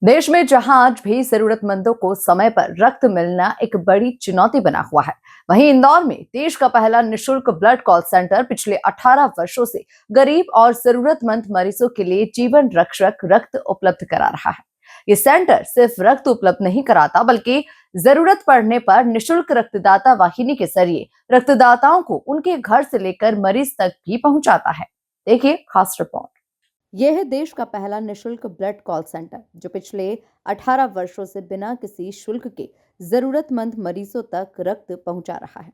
देश में जहां आज भी जरूरतमंदों को समय पर रक्त मिलना एक बड़ी चुनौती बना हुआ है, वहीं इंदौर में देश का पहला निशुल्क ब्लड कॉल सेंटर पिछले 18 वर्षों से गरीब और जरूरतमंद मरीजों के लिए जीवन रक्षक रक्त उपलब्ध करा रहा है। ये सेंटर सिर्फ रक्त उपलब्ध नहीं कराता, बल्कि जरूरत पड़ने पर निशुल्क रक्तदाता वाहिनी के जरिए रक्तदाताओं को उनके घर से लेकर मरीज तक भी पहुंचाता है। देखिए खास रिपोर्ट। यह है देश का पहला निशुल्क ब्लड कॉल सेंटर, जो पिछले 18 वर्षों से बिना किसी शुल्क के जरूरतमंद मरीजों तक रक्त पहुंचा रहा है।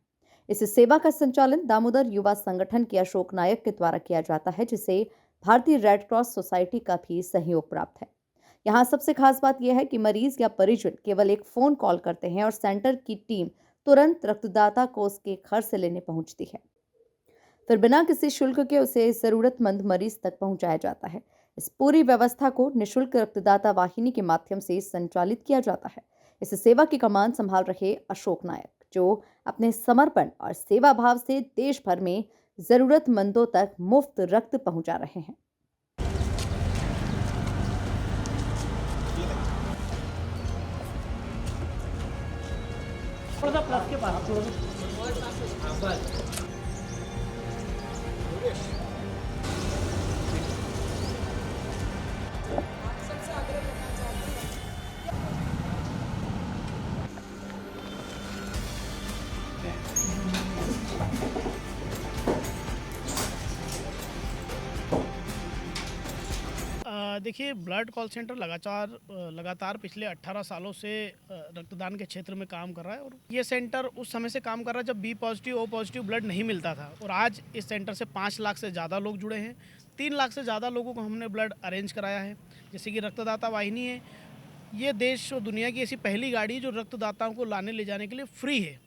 इस सेवा का संचालन दामोदर युवा संगठन के अशोक नायक के द्वारा किया जाता है, जिसे भारतीय रेड क्रॉस सोसाइटी का भी सहयोग प्राप्त है। यहाँ सबसे खास बात यह है कि मरीज या परिजन केवल एक फोन कॉल करते हैं और सेंटर की टीम तुरंत रक्तदाता को उसके घर से लेने पहुंचती है। फिर बिना किसी शुल्क के उसे जरूरतमंद मरीज तक पहुंचाया जाता है। इस पूरी व्यवस्था को निशुल्क रक्तदाता वाहिनी के माध्यम से संचालित किया जाता है। इस सेवा की कमान संभाल रहे अशोक नायक, जो अपने समर्पण और सेवा भाव से देश भर में जरूरतमंदों तक मुफ्त रक्त पहुंचा रहे हैं। थोड़ा सा प्लस के पास थोड़ा सा। देखिए, ब्लड कॉल सेंटर लगातार पिछले 18 सालों से रक्तदान के क्षेत्र में काम कर रहा है। और ये सेंटर उस समय से काम कर रहा है जब B positive O positive blood नहीं मिलता था। और आज इस सेंटर से 5 लाख से ज़्यादा लोग जुड़े हैं। 3 लाख से ज़्यादा लोगों को हमने ब्लड अरेंज कराया है। जैसे कि रक्तदाता वाहिनी है, ये देश और दुनिया की ऐसी पहली गाड़ी है जो रक्तदाताओं को लाने ले जाने के लिए फ्री है।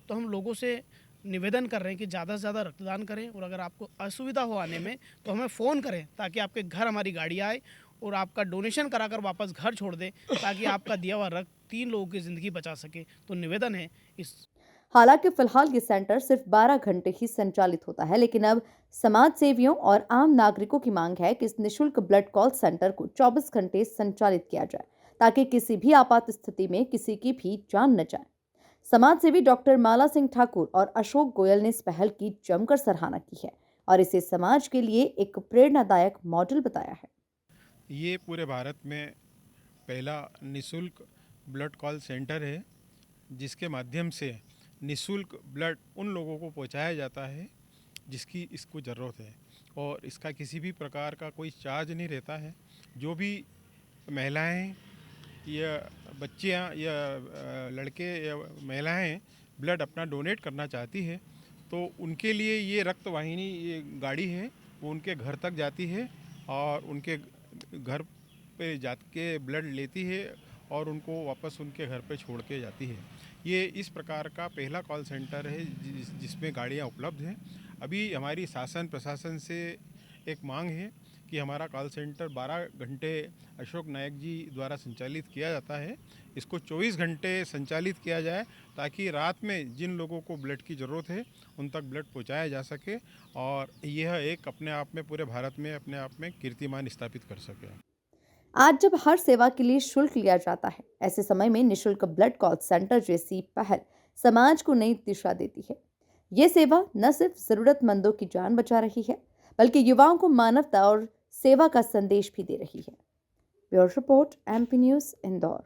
तो हम लोगों से निवेदन कर रहे हैं कि ज़्यादा से ज़्यादा रक्तदान करें। और अगर आपको असुविधा हो आने में तो हमें फ़ोन करें, ताकि आपके घर हमारी गाड़ी आए और आपका डोनेशन कराकर वापस घर छोड़ दें, ताकि आपका दिया हुआ रक्त 3 लोगों की ज़िंदगी बचा सके। तो निवेदन है इस। हालांकि फिलहाल ये सेंटर सिर्फ 12 घंटे ही संचालित होता है, लेकिन अब समाज सेवियों और आम नागरिकों की मांग है कि इस निशुल्क ब्लड कॉल सेंटर को 24 घंटे संचालित किया जाए, ताकि किसी भी आपात स्थिति में किसी की भी जान न जाए। समाज सेवी डॉक्टर माला सिंह ठाकुर और अशोक गोयल ने इस पहल की जमकर सराहना की है और इसे समाज के लिए एक प्रेरणादायक मॉडल बताया है। ये पूरे भारत में पहला निशुल्क ब्लड कॉल सेंटर है, जिसके माध्यम से निशुल्क ब्लड उन लोगों को पहुंचाया जाता है जिसकी इसको ज़रूरत है। और इसका किसी भी प्रकार का कोई चार्ज नहीं रहता है। जो भी महिलाएं या बच्चियां या लड़के या महिलाएं ब्लड अपना डोनेट करना चाहती है, तो उनके लिए ये रक्त वाहिनी, ये गाड़ी है, वो उनके घर तक जाती है और उनके घर पे जाके ब्लड लेती है और उनको वापस उनके घर पे छोड़ के जाती है। ये इस प्रकार का पहला कॉल सेंटर है जिसमें गाड़ियाँ उपलब्ध हैं। अभी हमारी शासन प्रशासन से एक मांग है कि हमारा कॉल सेंटर 12 घंटे अशोक नायक जी द्वारा संचालित किया जाता है, इसको 24 घंटे संचालित किया जाए, ताकि रात में जिन लोगों को ब्लड की ज़रूरत है उन तक ब्लड पहुंचाया जा सके और यह एक अपने आप में पूरे भारत में अपने आप में कीर्तिमान स्थापित कर सके। आज जब हर सेवा के लिए शुल्क लिया जाता है, ऐसे समय में निशुल्क ब्लड कॉल सेंटर जैसी पहल समाज को नई दिशा देती है। ये सेवा न सिर्फ जरूरतमंदों की जान बचा रही है, बल्कि युवाओं को मानवता और सेवा का संदेश भी दे रही है। Bureau report, MP news, Indore.